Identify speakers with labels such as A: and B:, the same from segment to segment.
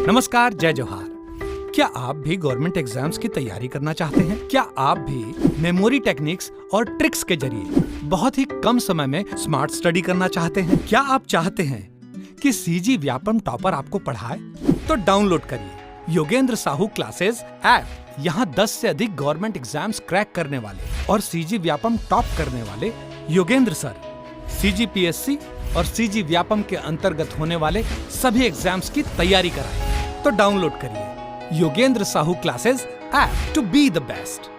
A: नमस्कार, जय जोहार। क्या आप भी गवर्नमेंट एग्जाम्स की तैयारी करना चाहते हैं? क्या आप भी मेमोरी टेक्निक्स और ट्रिक्स के जरिए बहुत ही कम समय में स्मार्ट स्टडी करना चाहते हैं? क्या आप चाहते हैं कि सीजी व्यापम टॉपर आपको पढ़ाए? तो डाउनलोड करिए योगेंद्र साहू क्लासेस ऐप। यहाँ 10 से अधिक गवर्नमेंट एग्जाम्स क्रैक करने वाले और सीजी व्यापम टॉप करने वाले योगेंद्र सर CGPSC और सीजी व्यापम के अंतर्गत होने वाले सभी एग्जाम्स की तैयारी कराएं। तो डाउनलोड करिए Yogendra Sahu classes app to be the best,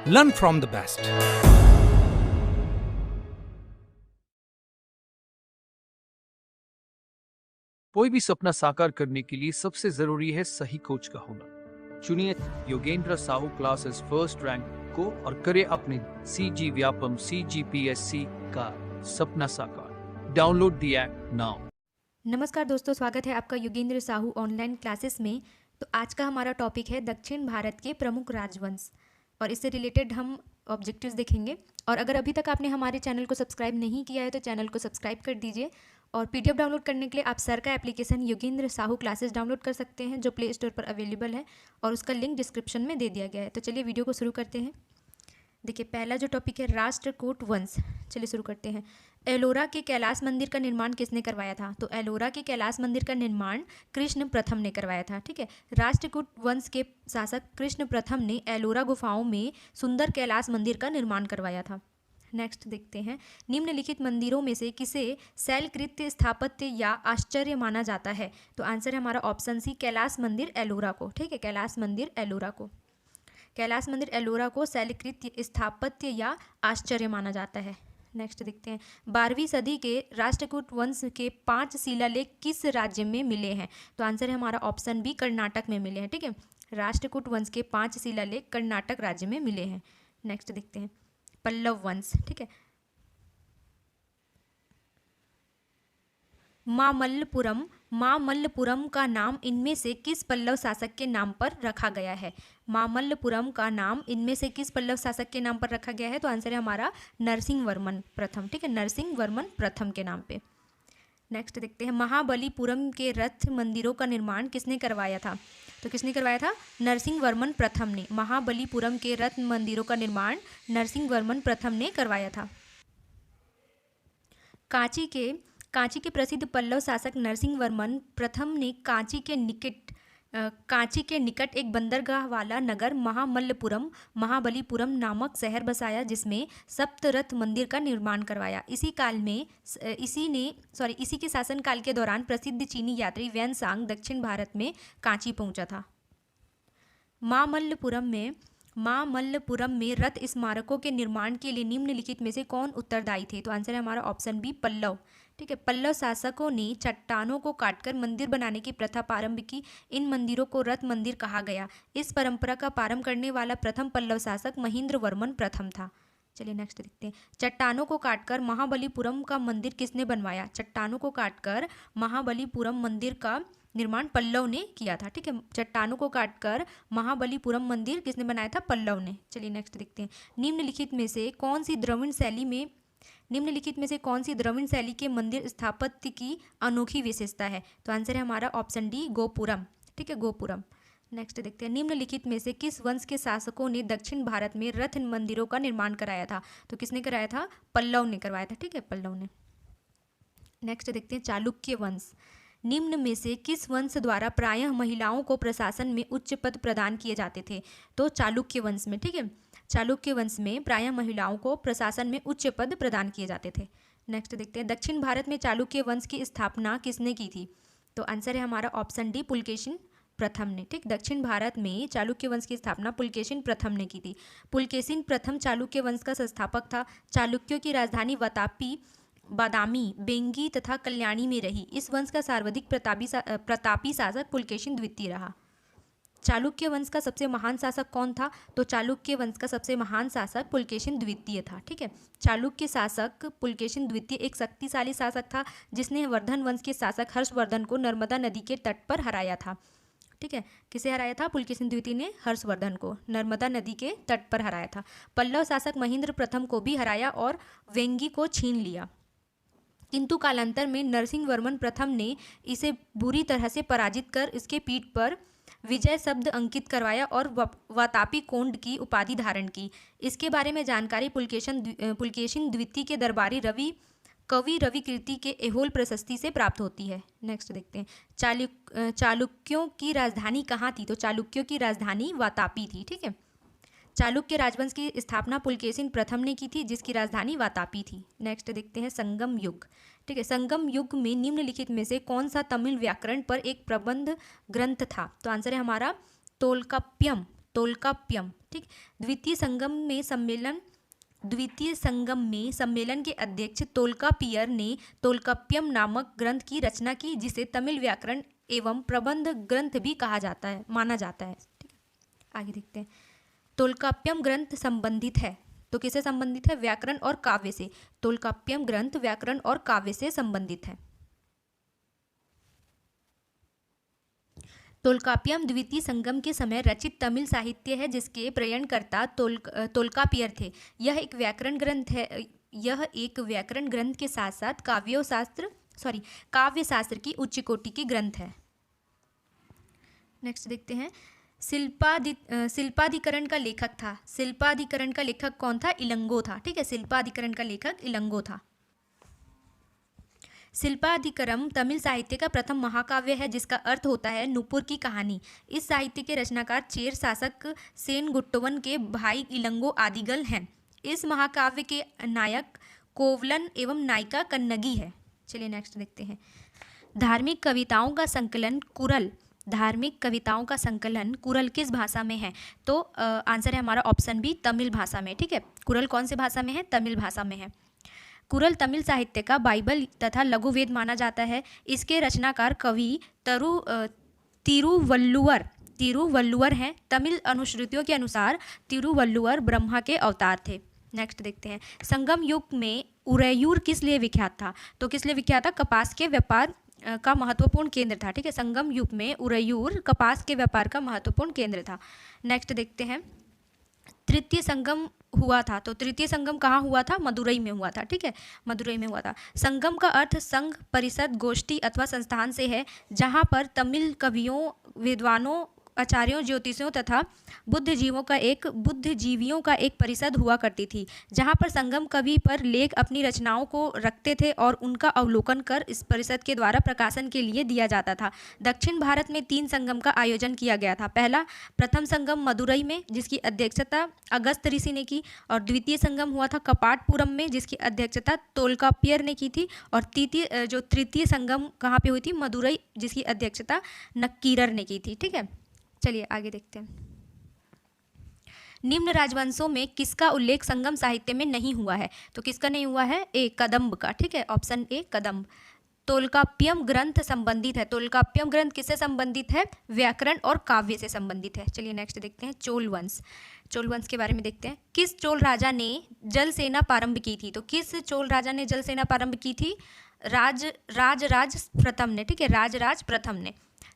A: learn from the best.
B: कोई भी सपना साकार करने के लिए सबसे जरूरी है सही कोच का होना। चुनिए Yogendra Sahu classes first rank को और करे अपने सीजी व्यापम CGPSC का सपना साकार। Download the app now.
C: नमस्कार दोस्तों, स्वागत है आपका योगेंद्र साहू ऑनलाइन क्लासेस में। तो आज का हमारा टॉपिक है दक्षिण भारत के प्रमुख राजवंश और इससे रिलेटेड हम ऑब्जेक्टिव्स देखेंगे। और अगर अभी तक आपने हमारे चैनल को सब्सक्राइब नहीं किया है तो चैनल को सब्सक्राइब कर दीजिए। और PDF डाउनलोड करने के लिए आप सर का application Yogendra Sahu classes download कर सकते हैं, जो प्ले स्टोर पर अवेलेबल है और उसका लिंक डिस्क्रिप्शन में दे दिया गया है। तो चलिए वीडियो को शुरू करते हैं। देखिए, पहला जो टॉपिक है राष्ट्रकूट वंश। चलिए शुरू करते हैं। एलोरा के कैलाश मंदिर का निर्माण किसने करवाया था? तो एलोरा के कैलाश मंदिर का निर्माण कृष्ण प्रथम ने करवाया था। ठीक है, राष्ट्रकूट वंश के शासक कृष्ण प्रथम ने एलोरा गुफाओं में सुंदर कैलाश मंदिर का निर्माण करवाया था। नेक्स्ट देखते हैं, निम्नलिखित मंदिरों में से किसे शैलकृत्य स्थापत्य या आश्चर्य माना जाता है? तो आंसर है हमारा ऑप्शन सी, कैलाश मंदिर एलोरा को। ठीक है, कैलाश मंदिर एलोरा को, कैलाश मंदिर एलोरा को शैलकृत्य स्थापत्य या आश्चर्य माना जाता है। नेक्स्ट देखते हैं, 12वीं सदी के राष्ट्रकूट वंश के 5 शिलालेख किस राज्य में मिले हैं? तो आंसर है हमारा ऑप्शन बी, कर्नाटक में मिले हैं। ठीक है, राष्ट्रकूट वंश के 5 शिलालेख कर्नाटक राज्य में मिले हैं। नेक्स्ट देखते हैं, पल्लव वंश। ठीक है, मामल्लपुरम का नाम इनमें से किस पल्लव शासक के नाम पर रखा गया है? मामल्लपुरम का नाम इनमें से किस पल्लव शासक के नाम पर रखा गया है? तो आंसर है हमारा नरसिंह वर्मन प्रथम। ठीक है, नरसिंह वर्मन प्रथम के नाम पे। नेक्स्ट देखते हैं, महाबलीपुरम के रथ मंदिरों का निर्माण किसने करवाया था? तो किसने करवाया था? नरसिंह वर्मन प्रथम ने। महाबलीपुरम के रथ मंदिरों का निर्माण नरसिंह वर्मन प्रथम ने करवाया था। कांची के प्रसिद्ध पल्लव शासक नरसिंह वर्मन प्रथम ने कांची के निकट एक बंदरगाह वाला नगर महाबलीपुरम नामक शहर बसाया, जिसमें सप्तरथ मंदिर का निर्माण करवाया। इसी के शासनकाल के दौरान प्रसिद्ध चीनी यात्री वेनसांग दक्षिण भारत में कांची पहुंचा था। मामल्लपुरम में रथ स्मारकों के निर्माण के लिए निम्नलिखित में से कौन उत्तरदायी थे? तो आंसर है हमारा ऑप्शन बी, पल्लव। ठीक है, पल्लव शासकों ने चट्टानों को काटकर मंदिर बनाने की प्रथा प्रारंभ की। इन मंदिरों को रथ मंदिर कहा गया। इस परंपरा का प्रारंभ करने वाला प्रथम पल्लव शासक महेंद्र वर्मन प्रथम था। चलिए नेक्स्ट देखते हैं, चट्टानों को काटकर महाबलीपुरम का मंदिर किसने बनवाया? चट्टानों को काटकर महाबलीपुरम मंदिर का निर्माण पल्लव ने किया था। ठीक है, चट्टानों को काटकर महाबलीपुरम मंदिर किसने बनाया था? पल्लव ने। चलिए नेक्स्ट देखते हैं, निम्नलिखित में से कौन सी द्रविड़ शैली के मंदिर स्थापत्य की अनोखी विशेषता है? तो आंसर है हमारा ऑप्शन डी, गोपुरम। ठीक है, गोपुरम। नेक्स्ट देखते हैं, निम्नलिखित में से किस वंश के शासकों ने दक्षिण भारत में रथ मंदिरों का निर्माण कराया था? तो किसने कराया था? पल्लव ने करवाया था। ठीक है, पल्लव ने। नेक्स्ट देखते हैं, चालुक्य वंश। निम्न में से किस वंश द्वारा प्रायः महिलाओं को प्रशासन में उच्च पद प्रदान किए जाते थे? तो चालुक्य वंश में। ठीक है, चालुक्य वंश में प्रायः महिलाओं को प्रशासन में उच्च पद प्रदान किए जाते थे। नेक्स्ट देखते हैं, दक्षिण भारत में चालुक्य वंश की स्थापना किसने की थी? तो आंसर है हमारा ऑप्शन डी, पुलकेशिन प्रथम ने। ठीक, दक्षिण भारत में चालुक्य वंश की स्थापना पुलकेशिन प्रथम ने की थी। पुलकेशिन प्रथम चालुक्य वंश का संस्थापक था। चालुक्यों की राजधानी बादामी, बेंगी तथा कल्याणी में रही। इस वंश का सर्वाधिक प्रतापी शासक पुलकेशिन द्वितीय रहा। चालुक्य वंश का सबसे महान शासक कौन था? तो चालुक्य वंश का सबसे महान शासक पुलकेशिन द्वितीय था। ठीक है, चालुक्य शासक पुलकेशिन द्वितीय एक शक्तिशाली शासक था, जिसने वर्धन वंश के शासक हर्षवर्धन को नर्मदा नदी के तट पर हराया था। ठीक है, किसे हराया था? पुलकेशिन द्वितीय ने हर्षवर्धन को नर्मदा नदी के तट पर हराया था। पल्लव शासक महेंद्र प्रथम को भी हराया और वेंगी को छीन लिया। किंतु कालांतर में नरसिंह वर्मन प्रथम ने इसे बुरी तरह से पराजित कर इसके पीठ पर विजय शब्द अंकित करवाया और वातापी कोंड की उपाधि धारण की। इसके बारे में जानकारी पुलकेशिन द्वितीय के दरबारी कवि रवि कीर्ति के एहोल प्रशस्ति से प्राप्त होती है। नेक्स्ट देखते हैं, चालुक्यों की राजधानी कहाँ थी? तो चालुक्यों की राजधानी वातापी थी। ठीक है, चालुक्य राजवंश की स्थापना पुलकेशिन प्रथम ने की थी, जिसकी राजधानी वातापी थी। नेक्स्ट देखते हैं संगम युग। ठीक है, संगम युग में निम्नलिखित में से कौन सा तमिल व्याकरण पर एक प्रबंध ग्रंथ था? तो आंसर है हमारा तोल्काप्पियम। ठीक, द्वितीय संगम में सम्मेलन के अध्यक्ष तोल्काप्पियर ने तोल्काप्पियम नामक ग्रंथ की रचना की, जिसे तमिल व्याकरण एवं प्रबंध ग्रंथ भी माना जाता है। ठीक है, आगे देखते हैं। तोल्काप्पियम ग्रंथ संबंधित है, तो किससे संबंधित है? व्याकरण और काव्य से। तोल्काप्पियम ग्रंथ व्याकरण और काव्य से संबंधित है। तोल्काप्पियम द्वितीय संगम के समय रचित तमिल साहित्य है, जिसके प्रयणकर्ता तोल्काप्पियर थे। यह एक व्याकरण ग्रंथ के साथ साथ काव्य शास्त्र की उच्च कोटि की ग्रंथ है। नेक्स्ट देखते हैं, शिल्पाधिकरण का लेखक था। शिल्पाधिकरण का लेखक कौन था? इलंगो था। ठीक है, शिल्पाधिकरण का लेखक इलंगो था। शिल्पाधिकरम तमिल साहित्य का प्रथम महाकाव्य है, जिसका अर्थ होता है नुपुर की कहानी। इस साहित्य के रचनाकार चेर शासक सेनगुट्टवन के भाई इलंगो आदिगल हैं। इस महाकाव्य के नायक कोवलन एवं नायिका कन्नगी है। चलिए नेक्स्ट देखते हैं, धार्मिक कविताओं का संकलन कुरल किस भाषा में है? तो आंसर है हमारा ऑप्शन बी, तमिल भाषा में। ठीक है, कुरल कौन से भाषा में है? तमिल भाषा में है। कुरल तमिल साहित्य का बाइबल तथा लघुवेद माना जाता है। इसके रचनाकार कवि तिरुवल्लुवर हैं। तमिल अनुश्रुतियों के अनुसार तिरुवल्लुवर ब्रह्मा के अवतार थे। नेक्स्ट देखते हैं, संगम युग में उरैयूर किस लिए विख्यात था? तो किस लिए विख्यात था? कपास के व्यापार का महत्वपूर्ण केंद्र था। ठीक है, संगम युग में उरैयूर कपास के व्यापार का महत्वपूर्ण केंद्र था। नेक्स्ट देखते हैं, तृतीय संगम हुआ था। तो तृतीय संगम कहाँ हुआ था? मदुरई में हुआ था। ठीक है, मदुरई में हुआ था। संगम का अर्थ संघ, परिषद, गोष्ठी अथवा संस्थान से है, जहाँ पर तमिल कवियों, विद्वानों, आचार्यों, ज्योतिषियों तथा बुद्धिजीवियों का एक परिषद हुआ करती थी, जहाँ पर संगम कवि पर लेख अपनी रचनाओं को रखते थे और उनका अवलोकन कर इस परिषद के द्वारा प्रकाशन के लिए दिया जाता था। दक्षिण भारत में 3 संगम का आयोजन किया गया था। प्रथम संगम मदुरई में, जिसकी अध्यक्षता अगस्त ऋषि ने की, और द्वितीय संगम हुआ था कपाटपुरम में, जिसकी अध्यक्षता तोल्काप्पियर ने की थी, और तृतीय संगम कहाँ पे हुई थी? मदुरई, जिसकी अध्यक्षता नक्कीरर ने की थी। ठीक है, चलिए आगे देखते हैं, निम्न राजवंशों में किसका उल्लेख संगम साहित्य में नहीं हुआ है? तो किसका नहीं हुआ है? ए, कदम्ब का। ठीक है, ऑप्शन ए, कदम्ब। तोल्काप्पियम ग्रंथ संबंधित है। तोल्काप्पियम ग्रंथ किससे संबंधित है? व्याकरण और काव्य से संबंधित है। चलिए नेक्स्ट देखते हैं, चोल वंश के बारे में देखते हैं। किस चोल राजा ने जल सेना प्रारंभ की थी? तो किस चोल राजा ने जल सेना प्रारंभ की थी? राजराज प्रथम ने। ठीक है, राजराज प्रथम ने।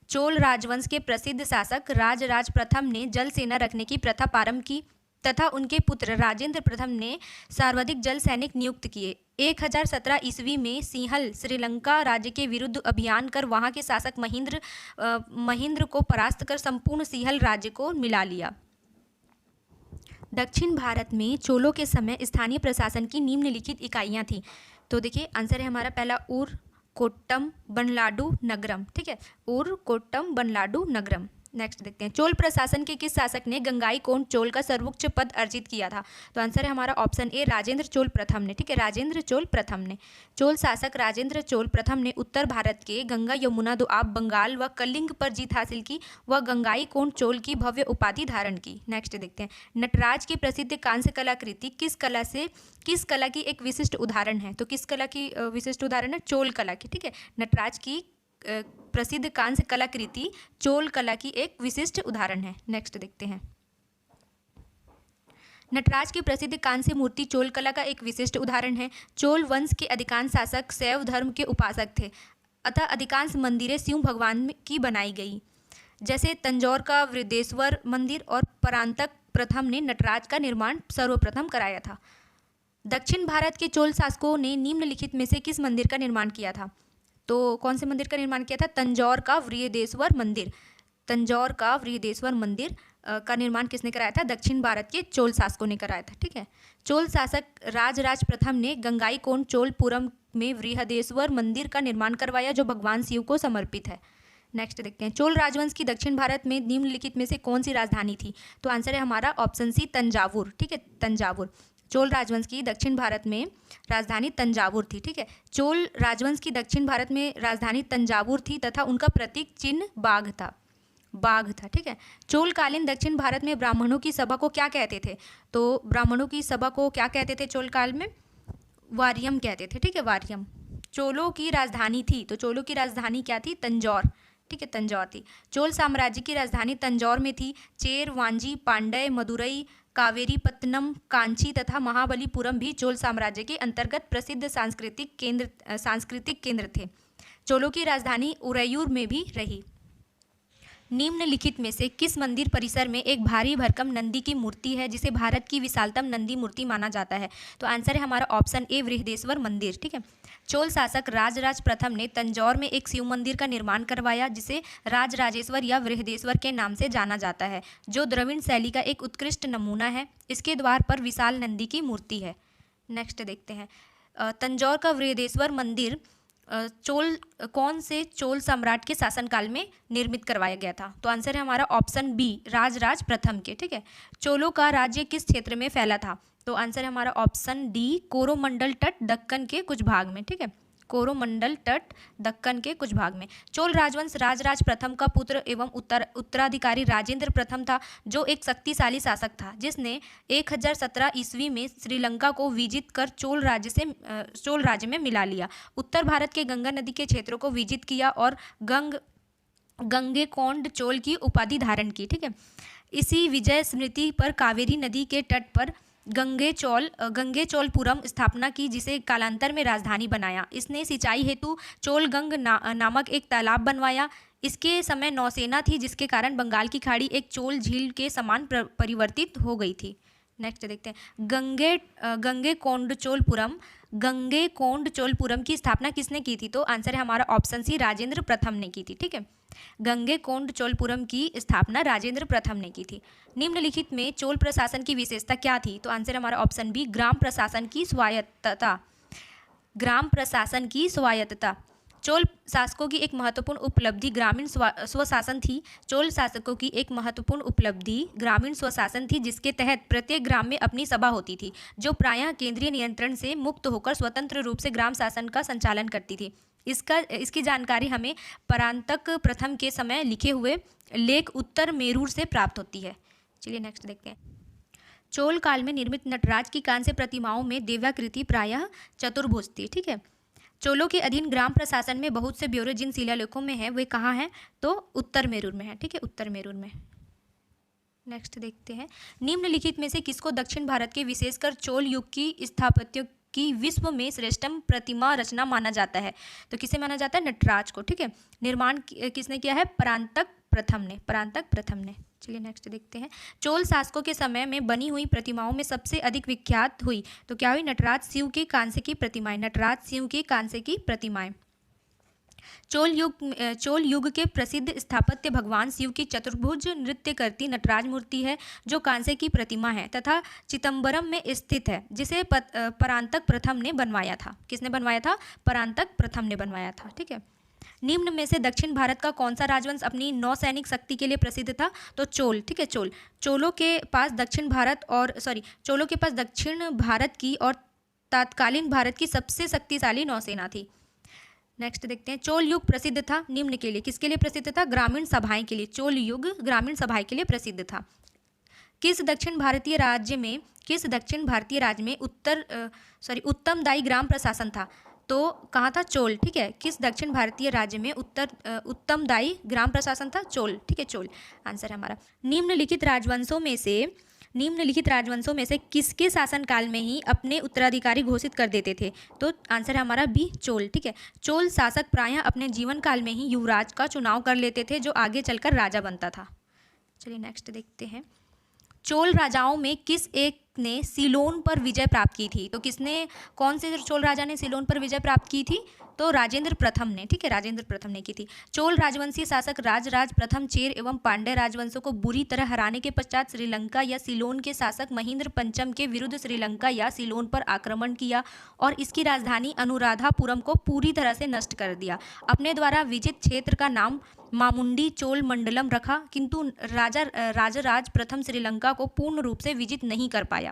C: चोल राजवंश के प्रसिद्ध शासक राजराज प्रथम ने जल सेना रखने की प्रथा प्रारंभ की तथा उनके पुत्र राजेंद्र प्रथम ने सर्वाधिक जल सैनिक नियुक्त किए। 1017 ईस्वी में सिंहल श्रीलंका राज्य के विरुद्ध अभियान कर वहां के शासक महेंद्र को परास्त कर संपूर्ण सिंहल राज्य को मिला लिया। दक्षिण भारत में चोलों के समय स्थानीय प्रशासन की निम्नलिखित इकाइयां थीं। तो देखिए आंसर है हमारा पहला ऊर कोट्टम बनलाडु नगरम। ठीक है, ऊर कोट्टम बनलाडु नगरम। नेक्स्ट देखते हैं, चोल प्रशासन के किस शासक ने गंगाईकोंड चोल का सर्वोच्च पद अर्जित किया था? तो आंसर है हमारा ऑप्शन ए, राजेंद्र चोल प्रथम ने। ठीक है, राजेंद्र चोल प्रथम ने। चोल शासक राजेंद्र चोल प्रथम ने उत्तर भारत के गंगा, यमुना, दोआब, बंगाल व कलिंग पर जीत हासिल की व गंगाईकोंड चोल की भव्य उपाधि धारण की। नेक्स्ट देखते हैं, नटराज की प्रसिद्ध कांस्य कलाकृति किस कला की एक विशिष्ट उदाहरण है? तो किस कला की विशिष्ट उदाहरण है? चोल कला की। ठीक है, नटराज की प्रसिद्ध कांस्य कलाकृति चोल कला की एक विशिष्ट उदाहरण है। नेक्स्ट देखते हैं, नटराज की प्रसिद्ध कांस्य मूर्ति चोल कला का एक विशिष्ट उदाहरण है। चोल वंश के अधिकांश शासक शैव धर्म के उपासक थे, अतः अधिकांश मंदिरें शिव भगवान की बनाई गई, जैसे तंजौर का वृद्धेश्वर मंदिर, और परांतक प्रथम ने नटराज का निर्माण सर्वप्रथम कराया था। दक्षिण भारत के चोल शासकों ने निम्नलिखित में से किस मंदिर का निर्माण किया था? तो कौन से मंदिर का निर्माण किया था? तंजौर का बृहदेश्वर मंदिर। तंजौर का बृहदेश्वर मंदिर का निर्माण किसने कराया था? दक्षिण भारत के चोल शासकों ने कराया था। ठीक है। चोल शासक राजराज प्रथम ने गंगाईकोंड चोलपुरम में बृहदेश्वर मंदिर का निर्माण करवाया, जो भगवान शिव को समर्पित है। नेक्स्ट देखते हैं, चोल राजवंश की दक्षिण भारत में निम्नलिखित में से कौन सी राजधानी थी? तो आंसर है हमारा ऑप्शन सी, तंजावुर। ठीक है, तंजावुर। चोल राजवंश की दक्षिण भारत में राजधानी तंजावुर थी। ठीक है, चोल राजवंश की दक्षिण भारत में राजधानी तंजावुर थी तथा उनका प्रतीक चिन्ह बाघ था। बाघ था। ठीक है। चोलकालीन दक्षिण भारत में ब्राह्मणों की सभा को क्या कहते थे? तो ब्राह्मणों की सभा को क्या कहते थे चोल काल में? वारियम कहते थे। ठीक है, वारियम। चोलों की राजधानी थी, तो चोलों की राजधानी क्या थी? तंजौर। ठीक है, तंजौर थी। चोल साम्राज्य की राजधानी तंजौर में थी। चेर, वांजी, पांड्य, मदुरई, कावेरीपत्तनम, कांची तथा महाबलीपुरम भी चोल साम्राज्य के अंतर्गत प्रसिद्ध सांस्कृतिक केंद्र थे। चोलों की राजधानी उरैयूर में भी रही। निम्नलिखित में से किस मंदिर परिसर में एक भारी भरकम नंदी की मूर्ति है, जिसे भारत की विशालतम नंदी मूर्ति माना जाता है? तो आंसर है हमारा ऑप्शन ए, बृहदेश्वर मंदिर। ठीक है। चोल शासक राजराज प्रथम ने तंजौर में एक शिव मंदिर का निर्माण करवाया, जिसे राजराजेश्वर या बृहदेश्वर के नाम से जाना जाता है, जो द्रविड़ शैली का एक उत्कृष्ट नमूना है। इसके द्वार पर विशाल नंदी की मूर्ति है। नेक्स्ट देखते हैं, तंजौर का बृहदेश्वर मंदिर कौन से चोल सम्राट के शासनकाल में निर्मित करवाया गया था? तो आंसर है हमारा ऑप्शन बी, राजराज प्रथम के। ठीक है। चोलों का राज्य किस क्षेत्र में फैला था? तो आंसर है हमारा ऑप्शन डी, कोरोमंडल तट दक्कन के कुछ भाग में। ठीक है, कोरोमंडल तट दक्कन के कुछ भाग में। चोल राजवंश राजराज प्रथम का पुत्र एवं उत्तराधिकारी राजेंद्र प्रथम था, जो एक शक्तिशाली शासक था, जिसने 1017 ईस्वी में श्रीलंका को विजित कर चोल राज्य में मिला लिया। उत्तर भारत के गंगा नदी के क्षेत्रों को विजित किया और गंगेकोंड चोल की उपाधि धारण की। ठीक है। इसी विजय स्मृति पर कावेरी नदी के तट पर गंगेचोलपुरम स्थापना की, जिसे कालांतर में राजधानी बनाया। इसने सिंचाई हेतु चोलगंग नामक एक तालाब बनवाया। इसके समय नौसेना थी, जिसके कारण बंगाल की खाड़ी एक चोल झील के समान परिवर्तित हो गई थी। नेक्स्ट देखते हैं, गंगेकोंड चोलपुरम की स्थापना किसने की थी? तो आंसर है हमारा ऑप्शन सी, राजेंद्र प्रथम ने की थी। ठीक है, गंगेकोंड चोलपुरम की स्थापना राजेंद्र प्रथम ने की थी। निम्नलिखित में चोल प्रशासन की विशेषता क्या थी? तो आंसर हमारा ऑप्शन बी, ग्राम प्रशासन की स्वायत्तता। ग्राम प्रशासन की स्वायत्तता। चोल शासकों की एक महत्वपूर्ण उपलब्धि ग्रामीण स्वशासन थी। चोल शासकों की एक महत्वपूर्ण उपलब्धि ग्रामीण स्वशासन थी, जिसके तहत प्रत्येक ग्राम में अपनी सभा होती थी, जो प्रायः केंद्रीय नियंत्रण से मुक्त होकर स्वतंत्र रूप से ग्राम शासन का संचालन करती थी। इसकी जानकारी हमें परांतक प्रथम के समय लिखे हुए लेख उत्तर मेरूर से प्राप्त होती है। चलिए नेक्स्ट देखते हैं, चोल काल में निर्मित नटराज की कांस्य प्रतिमाओं में देव्याकृति प्रायः चतुर्भुज थी। ठीक है। चोलों के अधीन ग्राम प्रशासन में बहुत से ब्यौरे जिन शिलालेखों में है वे कहाँ हैं? तो उत्तर मेरूर में है। ठीक है, उत्तर मेरूर में। नेक्स्ट देखते हैं, निम्नलिखित में से किसको दक्षिण भारत के विशेषकर चोल युग की स्थापत्यों की विश्व में श्रेष्ठतम प्रतिमा रचना माना जाता है? तो किसे माना जाता है? नटराज को। ठीक है। निर्माण किसने किया है? परांतक प्रथम ने। चलिए नेक्स्ट देखते हैं, चोल शासकों के समय में बनी हुई प्रतिमाओं में सबसे अधिक विख्यात हुई तो क्या हुई? नटराज शिव के कांस्य की प्रतिमाएं। नटराज शिव के कांस्य की प्रतिमाएं। चोल युग के प्रसिद्ध स्थापत्य भगवान शिव की चतुर्भुज नृत्य करती नटराज मूर्ति है, जो कांस्य की प्रतिमा है तथा चिदंबरम में स्थित है, जिसे परांतक प्रथम ने बनवाया था। किसने बनवाया था? परांतक प्रथम ने बनवाया था। ठीक है। निम्न में से दक्षिण भारत का कौन सा राजवंश अपनी नौसैनिक शक्ति के लिए प्रसिद्ध था? तो चोल। ठीक है, चोलों के पास दक्षिण भारत की और तत्कालीन भारत की सबसे शक्तिशाली नौसेना थी। नेक्स्ट देखते हैं, चोल युग प्रसिद्ध था निम्न के लिए। किसके लिए प्रसिद्ध था? ग्रामीण सभाएं के लिए। चोल युग ग्रामीण सभाएं के लिए प्रसिद्ध था। किस दक्षिण भारतीय राज्य में उत्तमदायी ग्राम प्रशासन था? तो कहाँ था? चोल। ठीक है, किस दक्षिण भारतीय राज्य में उत्तमदायी ग्राम प्रशासन था? चोल। ठीक है, चोल आंसर है हमारा। निम्नलिखित राजवंशों में से किसके शासनकाल में ही अपने उत्तराधिकारी घोषित कर देते थे? तो आंसर है हमारा बी, चोल। ठीक है, चोल शासक प्रायः अपने जीवन काल में ही युवराज का चुनाव कर लेते थे, जो आगे चलकर राजा बनता था। चलिए नेक्स्ट देखते हैं, चोल राजाओं में किस एक ने सीलोन पर विजय प्राप्त की थी? तो कौन से चोल राजा ने सीलोन पर विजय प्राप्त की थी? तो राजेंद्र प्रथम ने, ठीक है, राजेंद्र प्रथम ने की थी। चोल राजवंशीय शासक राजराज प्रथम चेर एवं पांड्य राजवंशों को बुरी तरह हराने के पश्चात श्रीलंका या सीलोन के शासक महेंद्र पंचम के विरुद्ध श्रीलंका या सीलोन पर आक्रमण किया और इसकी राजधानी अनुराधापुरम को पूरी तरह से नष्ट कर दिया। अपने द्वारा विजित क्षेत्र का नाम मामुंडी चोल मंडलम रखा, किंतु राजराज प्रथम श्रीलंका को पूर्ण रूप से विजित नहीं कर पाया।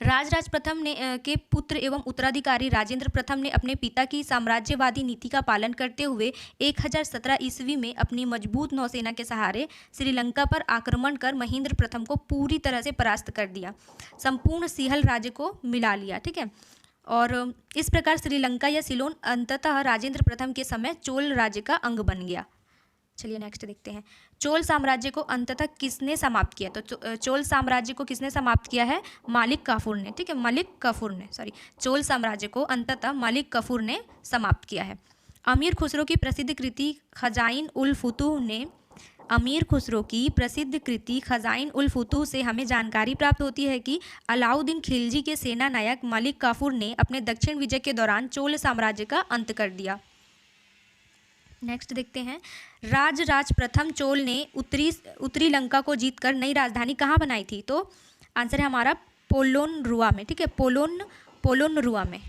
C: राजराज प्रथम के पुत्र एवं उत्तराधिकारी राजेंद्र प्रथम ने अपने पिता की साम्राज्यवादी नीति का पालन करते हुए 1017 ईस्वी में अपनी मजबूत नौसेना के सहारे श्रीलंका पर आक्रमण कर महेंद्र प्रथम को पूरी तरह से परास्त कर दिया, संपूर्ण सिंहल राज्य को मिला लिया, ठीक है। और इस प्रकार श्रीलंका या सीलोन अंततः राजेंद्र प्रथम के समय चोल राज्य का अंग बन गया। चलिए नेक्स्ट देखते हैं, चोल साम्राज्य को अंततः किसने समाप्त किया? तो चोल साम्राज्य को किसने समाप्त किया है? मालिक काफूर ने, ठीक है, चोल साम्राज्य को अंततः मालिक काफूर ने समाप्त किया है। अमीर खुसरो की प्रसिद्ध कृति खजाइन उल फुतूह से हमें जानकारी प्राप्त होती है कि अलाउद्दीन खिलजी के सेना नायक मालिक काफूर ने अपने दक्षिण विजय के दौरान चोल साम्राज्य का अंत कर दिया। नेक्स्ट देखते हैं, राजराज प्रथम चोल ने उत्तरी लंका को जीतकर नई राजधानी कहाँ बनाई थी? तो आंसर है हमारा पोलोनरुआ में, ठीक है, पोलोनरुआ में।